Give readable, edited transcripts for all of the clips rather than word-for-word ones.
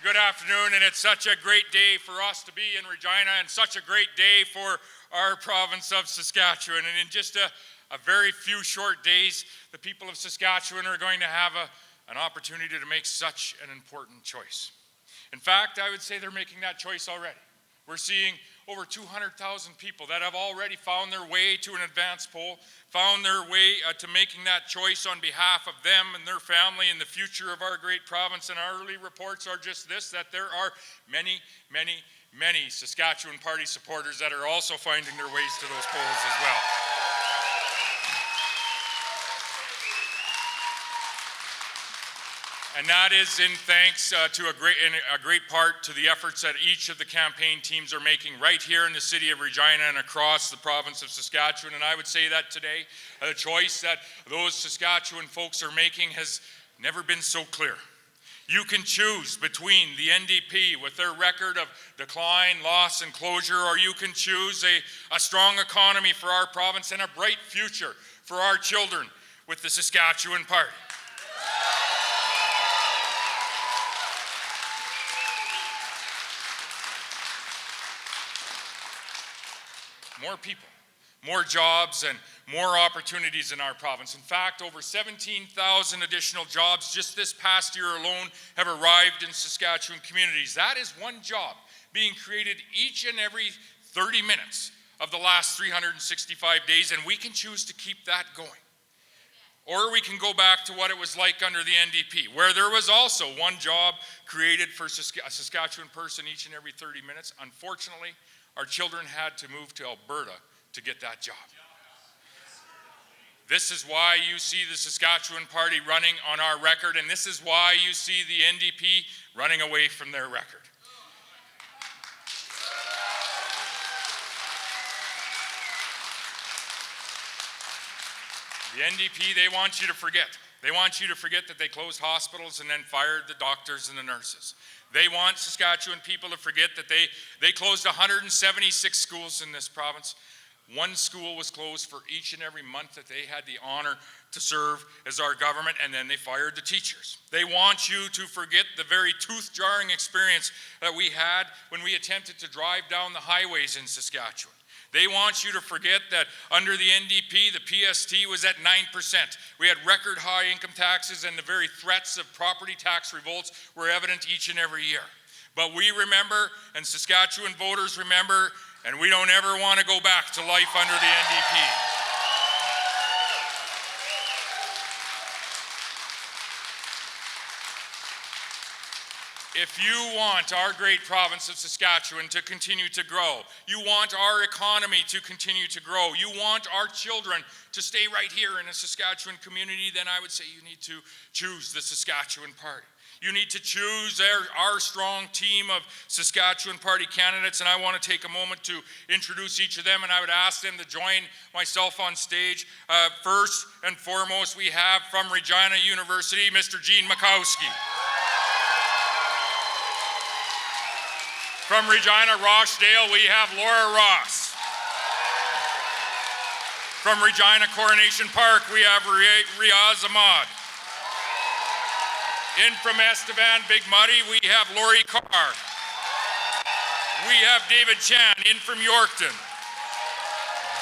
Good afternoon, and it's such a great day for us to be in Regina and such a great day for our province of Saskatchewan. And in just a very few short days, the people of Saskatchewan are going to have an opportunity to make such an important choice. In fact, I would say they're making that choice already. We're seeing over 200,000 people that have already found their way to an advance poll, found their way to making that choice on behalf of them and their family and the future of our great province. And our early reports are just this, that there are many, many, many Saskatchewan Party supporters that are also finding their ways to those polls as well. And that is in thanks to a great part to the efforts that each of the campaign teams are making right here in the city of Regina and across the province of Saskatchewan. And I would say that today, the choice that those Saskatchewan folks are making has never been so clear. You can choose between the NDP with their record of decline, loss, and closure, or you can choose a strong economy for our province and a bright future for our children with the Saskatchewan Party. More people, more jobs, and more opportunities in our province. In fact, over 17,000 additional jobs just this past year alone have arrived in Saskatchewan communities. That is one job being created each and every 30 minutes of the last 365 days, and we can choose to keep that going. Or we can go back to what it was like under the NDP, where there was also one job created for a Saskatchewan person each and every 30 minutes. Unfortunately, our children had to move to Alberta to get that job. This is why you see the Saskatchewan Party running on our record, and this is why you see the NDP running away from their record. The NDP, they want you to forget. They want you to forget that they closed hospitals and then fired the doctors and the nurses. They want Saskatchewan people to forget that they closed 176 schools in this province. One school was closed for each and every month that they had the honor to serve as our government, and then they fired the teachers. They want you to forget the very tooth-jarring experience that we had when we attempted to drive down the highways in Saskatchewan. They want you to forget that under the NDP, the PST was at 9%. We had record high income taxes, and the very threats of property tax revolts were evident each and every year. But we remember, and Saskatchewan voters remember, and we don't ever want to go back to life under the NDP. If you want our great province of Saskatchewan to continue to grow, you want our economy to continue to grow, you want our children to stay right here in a Saskatchewan community, then I would say you need to choose the Saskatchewan Party. You need to choose our strong team of Saskatchewan Party candidates, and I want to take a moment to introduce each of them, and I would ask them to join myself on stage. First and foremost, we have from Regina University, Mr. Gene Makowski. From Regina Rochdale, we have Laura Ross. From Regina Coronation Park, we have Riaz Ahmad. In from Estevan Big Muddy, we have Lori Carr. We have David Chan in from Yorkton.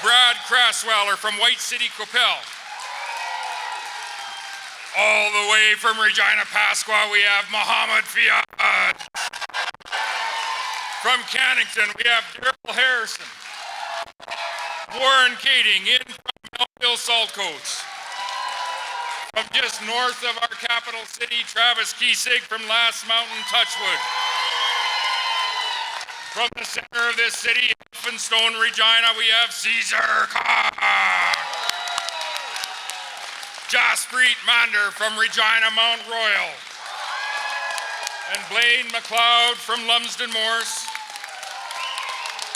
Brad Crasweller from White City Coppell. All the way from Regina Pasqua, we have Mohammed Fiad. From Cannington, we have Daryl Harrison. Warren Kading in from Melville Saltcoats. From just north of our capital city, Travis Kiesig from Last Mountain Touchwood. From the center of this city, Elphinstone, Regina, we have Caesar Carr. Jaspreet Mander from Regina Mount Royal. And Blaine McLeod from Lumsden Morse.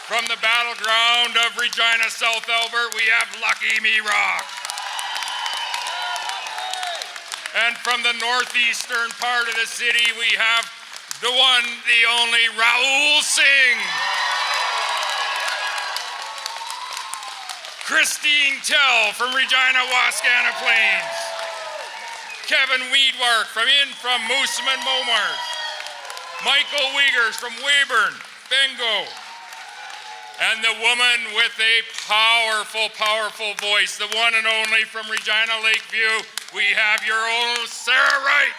From the battleground of Regina South Albert, we have Lucky Me Rock. And from the northeastern part of the city, we have the one, the only Rahul Singh. Christine Tell from Regina Wascana Plains. Kevin Weedwark from Moosomin Momart. Michael Wiegers from Weyburn, bingo. And the woman with a powerful, powerful voice, the one and only from Regina Lakeview, we have your own Sarah Wright.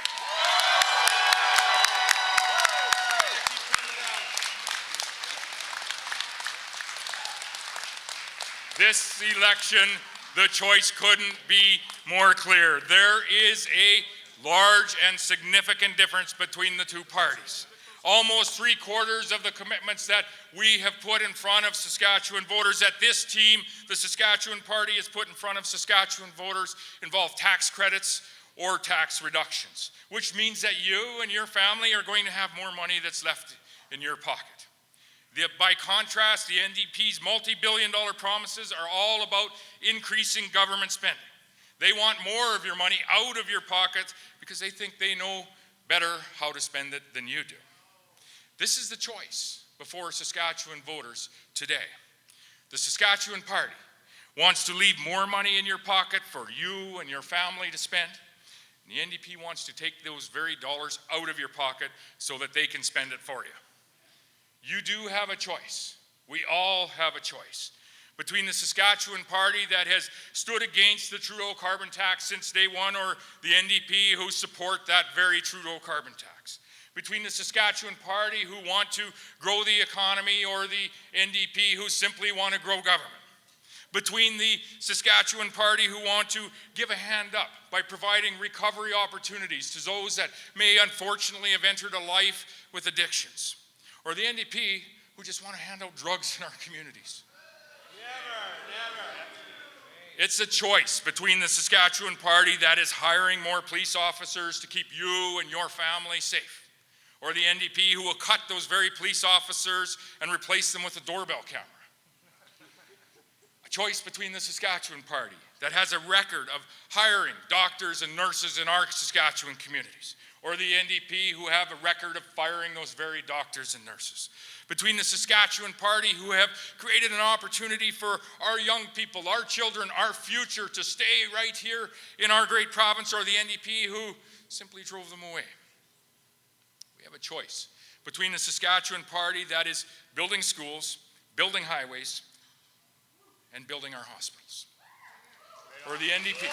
This election, the choice couldn't be more clear. There is a large and significant difference between the two parties. Almost 3/4 of the commitments that we have put in front of Saskatchewan voters, that this team, the Saskatchewan Party, has put in front of Saskatchewan voters involve tax credits or tax reductions, which means that you and your family are going to have more money that's left in your pocket. By contrast, the NDP's multi-billion-dollar promises are all about increasing government spending. They want more of your money out of your pocket because they think they know better how to spend it than you do. This is the choice before Saskatchewan voters today. The Saskatchewan Party wants to leave more money in your pocket for you and your family to spend. And the NDP wants to take those very dollars out of your pocket so that they can spend it for you. You do have a choice. We all have a choice between the Saskatchewan Party that has stood against the Trudeau carbon tax since day one, or the NDP who support that very Trudeau carbon tax. Between the Saskatchewan Party who want to grow the economy, or the NDP who simply want to grow government. Between the Saskatchewan Party who want to give a hand up by providing recovery opportunities to those that may unfortunately have entered a life with addictions. Or the NDP who just want to hand out drugs in our communities. Never. It's a choice between the Saskatchewan Party that is hiring more police officers to keep you and your family safe, or the NDP who will cut those very police officers and replace them with a doorbell camera. A choice between the Saskatchewan Party that has a record of hiring doctors and nurses in our Saskatchewan communities, or the NDP who have a record of firing those very doctors and nurses. Between the Saskatchewan Party who have created an opportunity for our young people, our children, our future to stay right here in our great province, or the NDP who simply drove them away. We have a choice between the Saskatchewan Party that is building schools, building highways, and building our hospitals, or the NDP.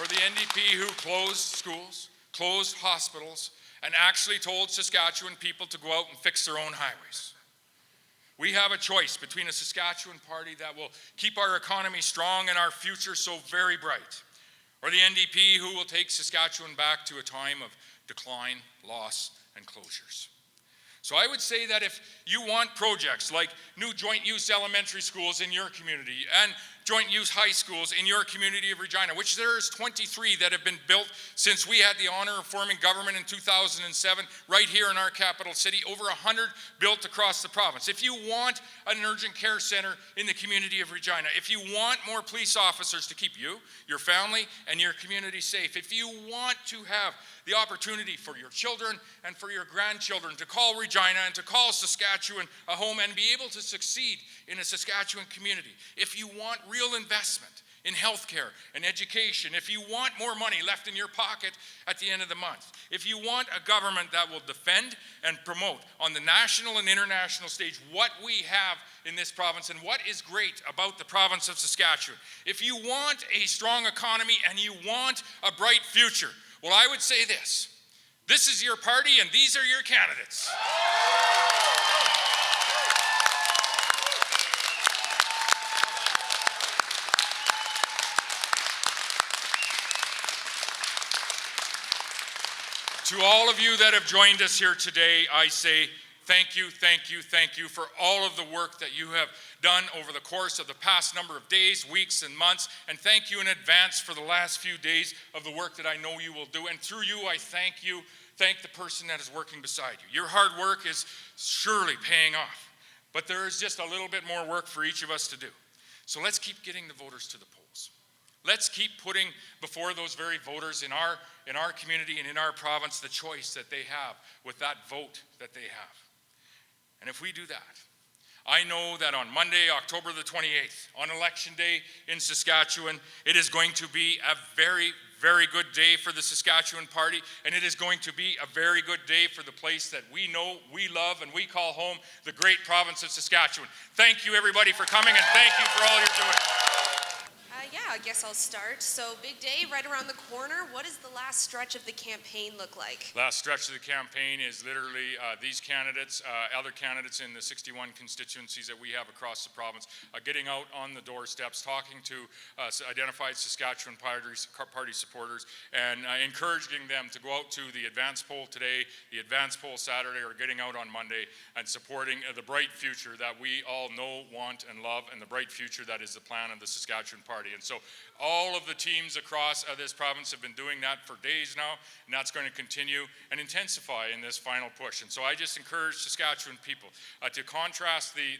Or the NDP who closed schools, closed hospitals, and actually told Saskatchewan people to go out and fix their own highways. We have a choice between a Saskatchewan Party that will keep our economy strong and our future so very bright, or the NDP who will take Saskatchewan back to a time of decline, loss, and closures. So I would say that if you want projects like new joint use elementary schools in your community and joint use high schools in your community of Regina, which there's 23 that have been built since we had the honor of forming government in 2007, right here in our capital city, over 100 built across the province. If you want an urgent care center in the community of Regina, if you want more police officers to keep you, your family, and your community safe, if you want to have the opportunity for your children and for your grandchildren to call Regina and to call Saskatchewan a home and be able to succeed in a Saskatchewan community, if you want real investment in healthcare and education, if you want more money left in your pocket at the end of the month, if you want a government that will defend and promote on the national and international stage what we have in this province and what is great about the province of Saskatchewan, if you want a strong economy and you want a bright future, well, I would say this. This is your party and these are your candidates. To all of you that have joined us here today, I say thank you, thank you, thank you for all of the work that you have done over the course of the past number of days, weeks, and months, and thank you in advance for the last few days of the work that I know you will do. And through you, I thank the person that is working beside you. Your hard work is surely paying off, but there is just a little bit more work for each of us to do. So let's keep getting the voters to the polls. Let's keep putting before those very voters in our community and in our province the choice that they have with that vote that they have. And if we do that, I know that on Monday, October the 28th, on Election Day in Saskatchewan, it is going to be a very, very good day for the Saskatchewan Party, and it is going to be a very good day for the place that we know, we love, and we call home, the great province of Saskatchewan. Thank you, everybody, for coming, and thank you for all you're doing. Yeah, I guess I'll start. So big day right around the corner. What does the last stretch of the campaign look like? Last stretch of the campaign is literally these candidates, other candidates in the 61 constituencies that we have across the province, getting out on the doorsteps, talking to identified Saskatchewan Party supporters, and encouraging them to go out to the advance poll today, the advance poll Saturday, or getting out on Monday and supporting the bright future that we all know, want, and love, and the bright future that is the plan of the Saskatchewan Party. And so all of the teams across this province have been doing that for days now, and that's going to continue and intensify in this final push. And so I just encourage Saskatchewan people to contrast the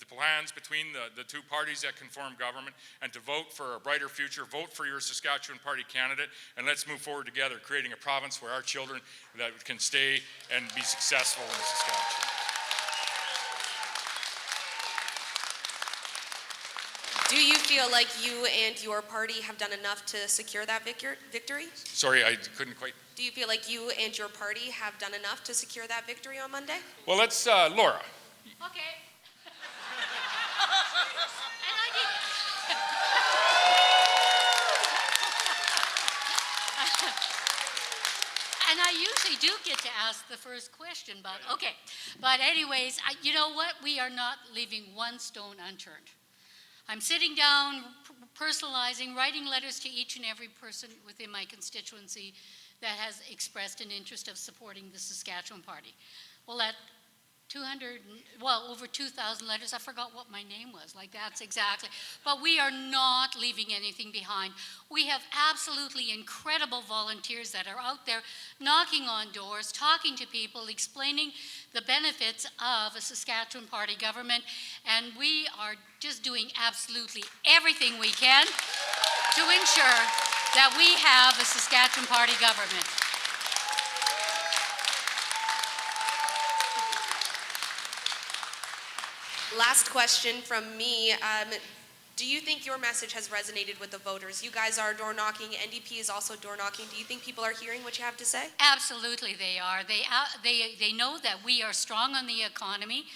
plans between the two parties that can form government, and to vote for a brighter future, vote for your Saskatchewan Party candidate, and let's move forward together, creating a province where our children that can stay and be successful in Saskatchewan. Do you feel like you and your party have done enough to secure that victory? Sorry, I couldn't quite. Do you feel like you and your party have done enough to secure that victory on Monday? Well, let's, Laura. Okay. And I did. And I usually do get to ask the first question, but okay. But anyways, you know what? We are not leaving one stone unturned. I'm sitting down, personalizing, writing letters to each and every person within my constituency that has expressed an interest of supporting the Saskatchewan Party. Well, that over 2,000 letters. I forgot what my name was. Like, that's exactly. But we are not leaving anything behind. We have absolutely incredible volunteers that are out there knocking on doors, talking to people, explaining the benefits of a Saskatchewan Party government. And we are just doing absolutely everything we can to ensure that we have a Saskatchewan Party government. Last question from me. Do you think your message has resonated with the voters? You guys are door knocking. NDP is also door knocking. Do you think people are hearing what you have to say? Absolutely, they are. They know that we are strong on the economy.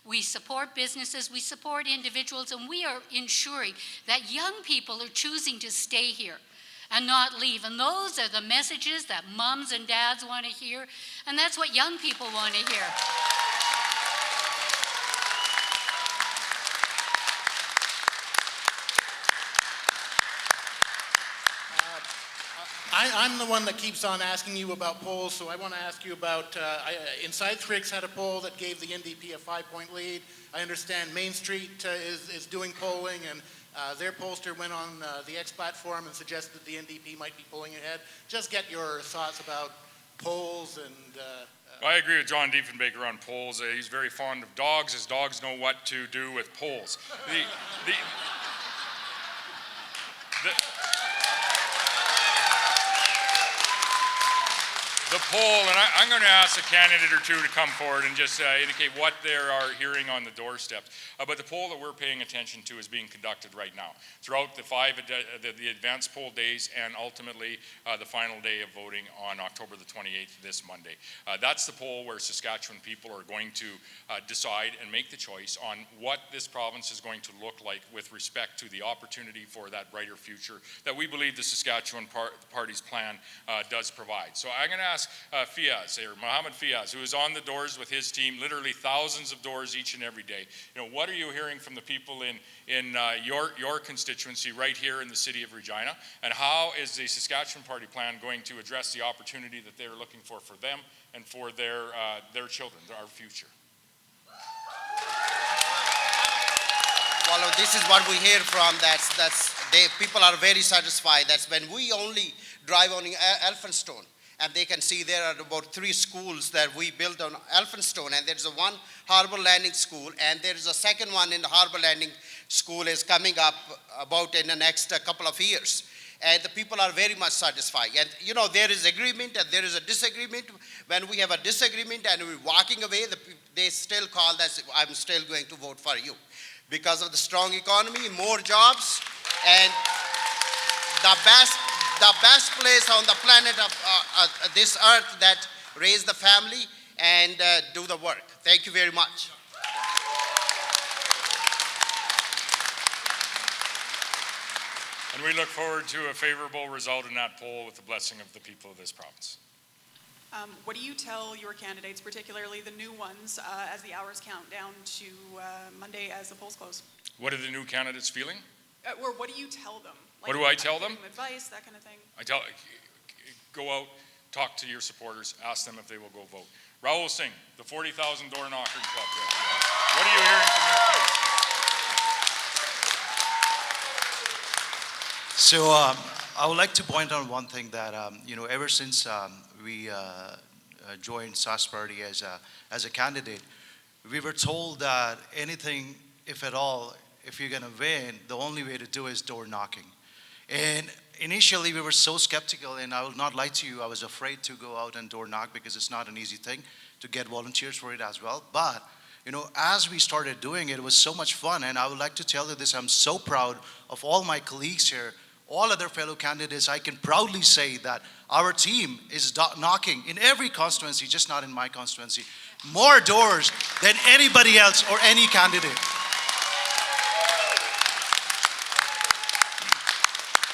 We support businesses, we support individuals, and we are ensuring that young people are choosing to stay here and not leave. And those are the messages that moms and dads want to hear, and that's what young people want to hear. I'm the one that keeps on asking you about polls, so I want to ask you about, Inside Tricks had a poll that gave the NDP a 5-point lead. I understand Main Street is doing polling, and their pollster went on the X platform and suggested the NDP might be pulling ahead. Just get your thoughts about polls and... I agree with John Diefenbaker on polls. He's very fond of dogs, as dogs know what to do with polls. The poll, and I'm going to ask a candidate or two to come forward and just indicate what they are hearing on the doorsteps. But the poll that we're paying attention to is being conducted right now throughout the advance poll days, and ultimately the final day of voting on October the 28th, this Monday. That's the poll where Saskatchewan people are going to decide and make the choice on what this province is going to look like with respect to the opportunity for that brighter future that we believe the Saskatchewan Party's plan does provide. So I'm going to ask Fiaz, or Mohammed Fiaz, who is on the doors with his team, literally thousands of doors each and every day. You know, what are you hearing from the people in your constituency right here in the city of Regina, and how is the Saskatchewan Party plan going to address the opportunity that they're looking for them and for their children, our future? Well, this is what we hear from. People are very satisfied. That's when we only drive on Elphinstone, and they can see there are about 3 schools that we built on Elphinstone, and there's one Harbour Landing School, and there is a second one in the Harbour Landing School is coming up about in the next couple of years. and the people are very much satisfied. And you know, there is agreement and there is a disagreement. When we have a disagreement and we're walking away, they still call that, I'm still going to vote for you. Because of the strong economy, more jobs, and the best place on the planet of this earth that raise the family and do the work. Thank you very much. And we look forward to a favorable result in that poll with the blessing of the people of this province. What do you tell your candidates, particularly the new ones, as the hours count down to Monday as the polls close? What are the new candidates feeling? Or what do you tell them? What do I tell them? Give them advice, that kind of thing. Go out, talk to your supporters, ask them if they will go vote. Rahul Singh, the 40,000 door knocking club. What are you hearing from your candidates? So I would like to point out one thing that, ever since we joined Sask Party as a candidate, we were told that anything, if at all, if you're going to win, the only way to do is door knocking. And initially we were so skeptical, and I will not lie to you, I was afraid to go out and door knock because it's not an easy thing to get volunteers for it as well. But as we started doing it, it was so much fun, and I would like to tell you this, I'm so proud of all my colleagues here, all other fellow candidates. I can proudly say that our team is knocking in every constituency, just not in my constituency, more doors than anybody else or any candidate.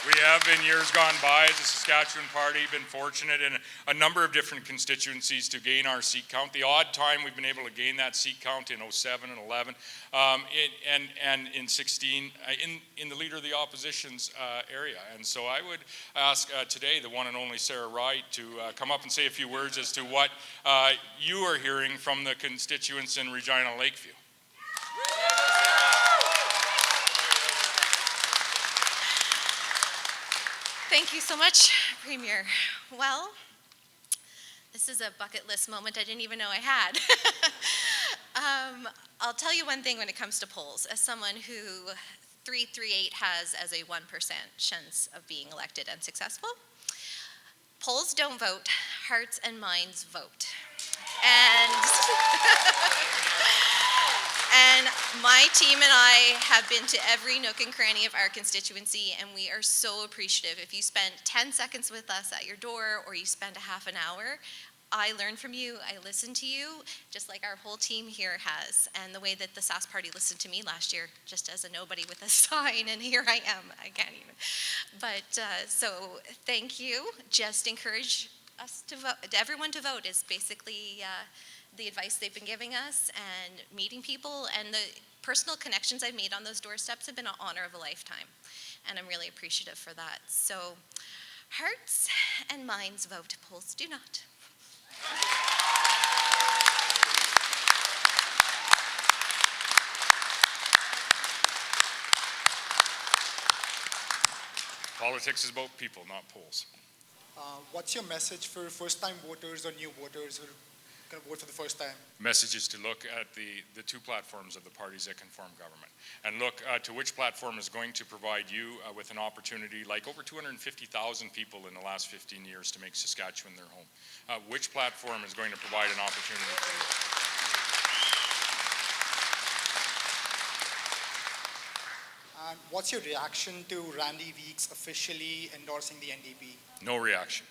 We have in years gone by as a Saskatchewan party been fortunate in a number of different constituencies to gain our seat count. The odd time we've been able to gain that seat count in 07 and 11 and in 16 in the Leader of the Opposition's area. And so I would ask today the one and only Sarah Wright to come up and say a few words as to what you are hearing from the constituents in Regina Lakeview. Thank you so much, Premier. Well, this is a bucket list moment I didn't even know I had. I'll tell you one thing when it comes to polls. As someone who 338 has as a 1% chance of being elected and successful, polls don't vote, hearts and minds vote. And my team and I have been to every nook and cranny of our constituency, and we are so appreciative. If you spend 10 seconds with us at your door or you spend a half an hour, I learn from you, I listen to you, just like our whole team here has. And the way that the Sask Party listened to me last year, just as a nobody with a sign, and here I am, I can't even. But so thank you. Just encourage us to vote, everyone to vote is basically the advice they've been giving us, and meeting people, and the personal connections I've made on those doorsteps have been an honor of a lifetime, and I'm really appreciative for that. So hearts and minds vote, polls do not. Politics is about people, not polls. What's your message for first-time voters or new voters who are going to vote for the first time? Message is to look at the two platforms of the parties that can form government, and look to which platform is going to provide you with an opportunity, like over 250,000 people in the last 15 years, to make Saskatchewan their home. Which platform is going to provide an opportunity for you? And what's your reaction to Randy Weeks officially endorsing the NDP? No reaction.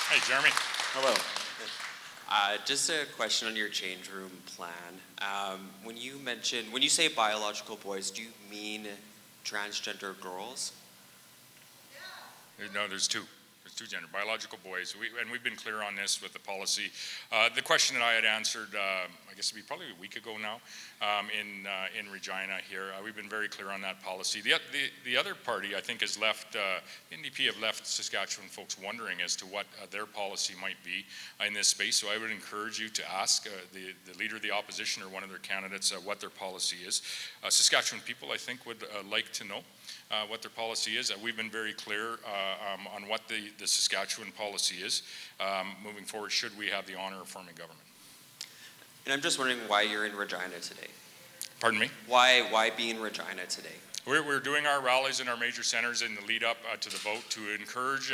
Hey, Jeremy. Hello. Just a question on your change room plan. When you say biological boys, do you mean transgender girls? No, there's two. There's two gender, biological boys. And we've been clear on this with the policy. The question that I had answered, I guess it'd be probably a week ago now, in Regina here. We've been very clear on that policy. The other party, I think, has left, NDP have left Saskatchewan folks wondering as to what their policy might be in this space. So I would encourage you to ask the Leader of the Opposition or one of their candidates what their policy is. Saskatchewan people, I think, would like to know what their policy is. We've been very clear on what the Saskatchewan policy is moving forward should we have the honor of forming government. And I'm just wondering why you're in Regina today. Pardon me? Why be in Regina today? We're doing our rallies in our major centers in the lead up to the vote to encourage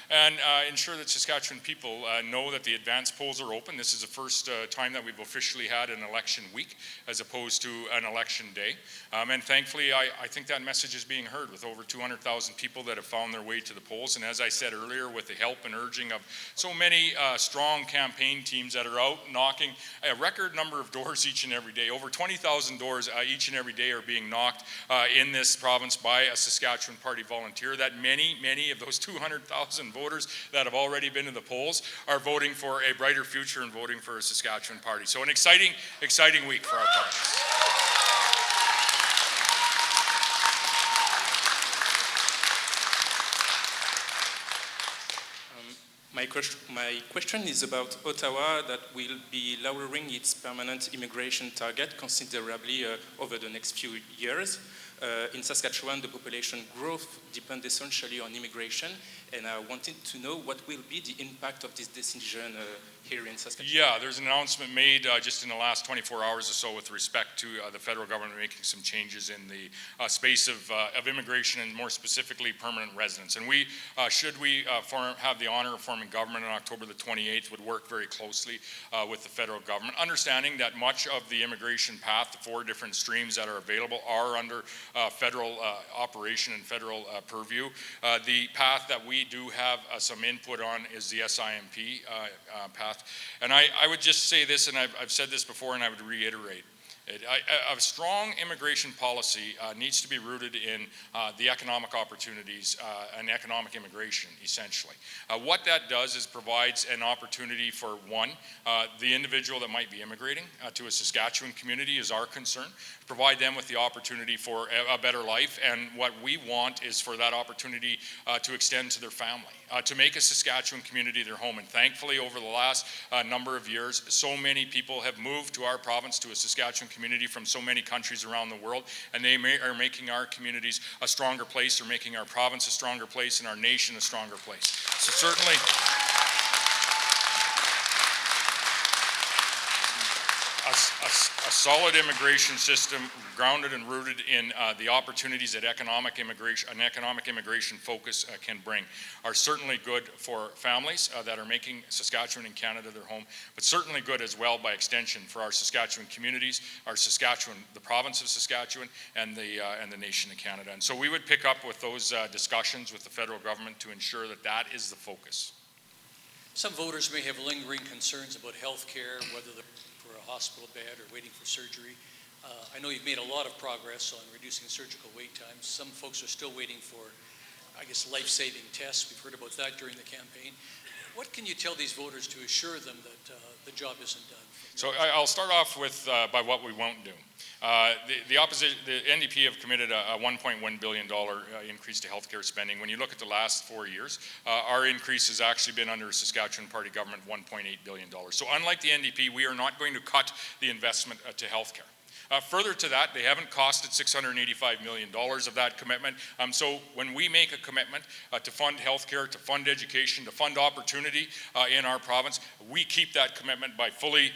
and ensure that Saskatchewan people know that the advanced polls are open. This is the first time that we've officially had an election week as opposed to an election day. And thankfully, I think that message is being heard with over 200,000 people that have found their way to the polls. And as I said earlier, with the help and urging of so many strong campaign teams that are out knocking a record number of doors each and every day, over 20,000 doors each and every day are being knocked in this province by a Saskatchewan Party volunteer, that many of those 200,000 voters that have already been to the polls are voting for a brighter future and voting for a Saskatchewan Party. So an exciting week for our province. My question is about Ottawa, that will be lowering its permanent immigration target considerably over the next few years. In Saskatchewan, the population growth depends essentially on immigration, and I wanted to know what will be the impact of this decision here in Saskatchewan. Yeah, there's an announcement made just in the last 24 hours or so with respect to the federal government making some changes in the space of immigration and more specifically permanent residence. And we, should we have the honor of forming government on October the 28th, would work very closely with the federal government, understanding that much of the immigration path, the 4 different streams that are available, are under federal operation and federal purview. The path that we do have some input on is the SIMP path. And I would just say this, and I've said this before and I would reiterate. A strong immigration policy needs to be rooted in the economic opportunities and economic immigration, essentially. What that does is provides an opportunity for, one, the individual that might be immigrating to a Saskatchewan community is our concern, provide them with the opportunity for a better life, and what we want is for that opportunity to extend to their family, to make a Saskatchewan community their home. And thankfully, over the last number of years, so many people have moved to our province, to a Saskatchewan community from so many countries around the world, and they are making our communities a stronger place, they're making our province a stronger place, and our nation a stronger place. So certainly, a solid immigration system grounded and rooted in the opportunities that economic immigration focus can bring are certainly good for families that are making Saskatchewan and Canada their home, but certainly good as well by extension for our Saskatchewan communities, our Saskatchewan, the province of Saskatchewan, and the nation of Canada. And so we would pick up with those discussions with the federal government to ensure that that is the focus. Some voters may have lingering concerns about health care, whether they're for a hospital bed or waiting for surgery. I know you've made a lot of progress on reducing surgical wait times. Some folks are still waiting for, I guess, life-saving tests. We've heard about that during the campaign. What can you tell these voters to assure them that the job isn't done? So I'll start off with by what we won't do. The opposition, the NDP have committed a $1.1 billion increase to healthcare spending. When you look at the last 4 years, our increase has actually been under Saskatchewan Party government $1.8 billion. So unlike the NDP, we are not going to cut the investment to healthcare. Further to that, they haven't costed $685 million of that commitment. So when we make a commitment to fund healthcare, to fund education, to fund opportunity in our province, we keep that commitment by fully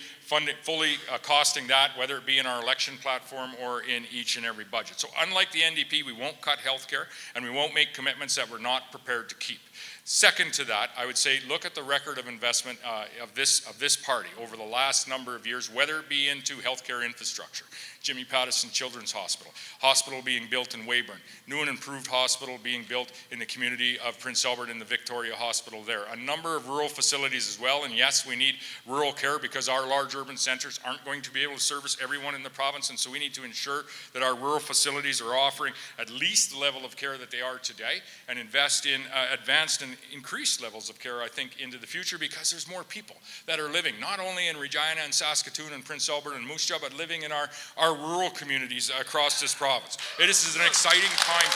costing that, whether it be in our election platform or in each and every budget. So unlike the NDP, we won't cut healthcare and we won't make commitments that we're not prepared to keep. Second to that, I would say look at the record of investment of this party over the last number of years, whether it be into healthcare infrastructure, Jimmy Pattison Children's Hospital being built in Weyburn, new and improved hospital being built in the community of Prince Albert and the Victoria Hospital there, a number of rural facilities as well, and yes, we need rural care because our large urban centers aren't going to be able to service everyone in the province, and so we need to ensure that our rural facilities are offering at least the level of care that they are today and invest in advanced and increased levels of care, I think, into the future because there's more people that are living not only in Regina and Saskatoon and Prince Albert and Moose Jaw, but living in our rural communities across this province. This is an exciting time.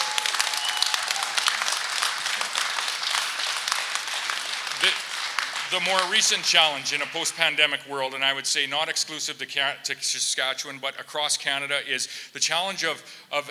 the more recent challenge in a post-pandemic world, and I would say not exclusive to Saskatchewan, but across Canada, is the challenge of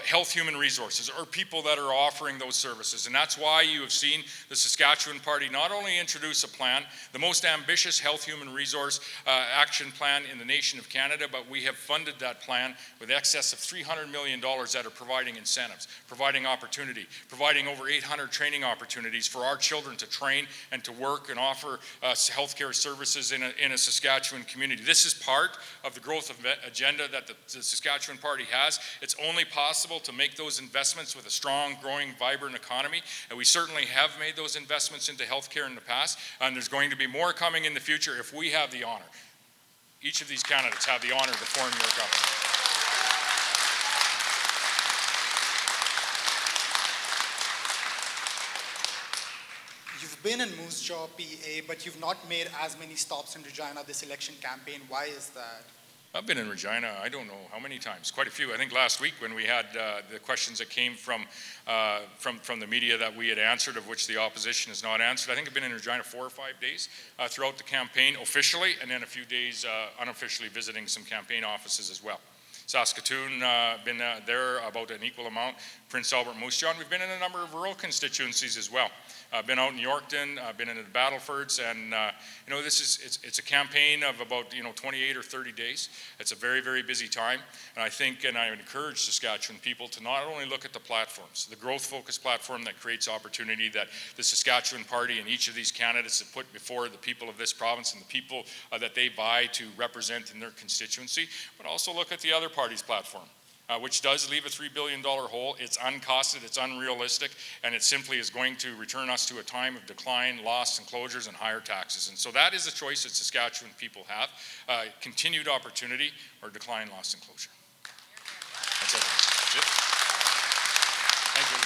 health human resources, or people that are offering those services. And that's why you have seen the Saskatchewan Party not only introduce a plan, the most ambitious health human resource action plan in the nation of Canada, but we have funded that plan with excess of $300 million that are providing incentives, providing opportunity, providing over 800 training opportunities for our children to train and to work and offer healthcare services in a Saskatchewan community. This is part of the growth agenda that the Saskatchewan Party has. It's only possible to make those investments with a strong, growing, vibrant economy, and we certainly have made those investments into healthcare in the past, and there's going to be more coming in the future if we have the honor. Each of these candidates have the honor to form your government. You've been in Moose Jaw, PA, but you've not made as many stops in Regina this election campaign. Why is that? I've been in Regina, I don't know how many times, quite a few. I think last week when we had the questions that came from the media that we had answered, of which the opposition has not answered, I think I've been in Regina 4 or 5 days throughout the campaign officially, and then a few days unofficially visiting some campaign offices as well. Saskatoon, been there about an equal amount. Prince Albert, Moose Jaw. We've been in a number of rural constituencies as well. Been out in Yorkton, been in the Battlefords, and it's a campaign of about 28 or 30 days. It's a very, very busy time, and I would encourage Saskatchewan people to not only look at the platforms, the growth-focused platform that creates opportunity that the Saskatchewan Party and each of these candidates have put before the people of this province and the people that they vie to represent in their constituency, but also look at the other party's platform. Which does leave a $3 billion hole. It's uncosted, it's unrealistic, and it simply is going to return us to a time of decline, loss, and closures, and higher taxes. And so that is a choice that Saskatchewan people have, continued opportunity or decline, loss, and closure. That's it. Thank you.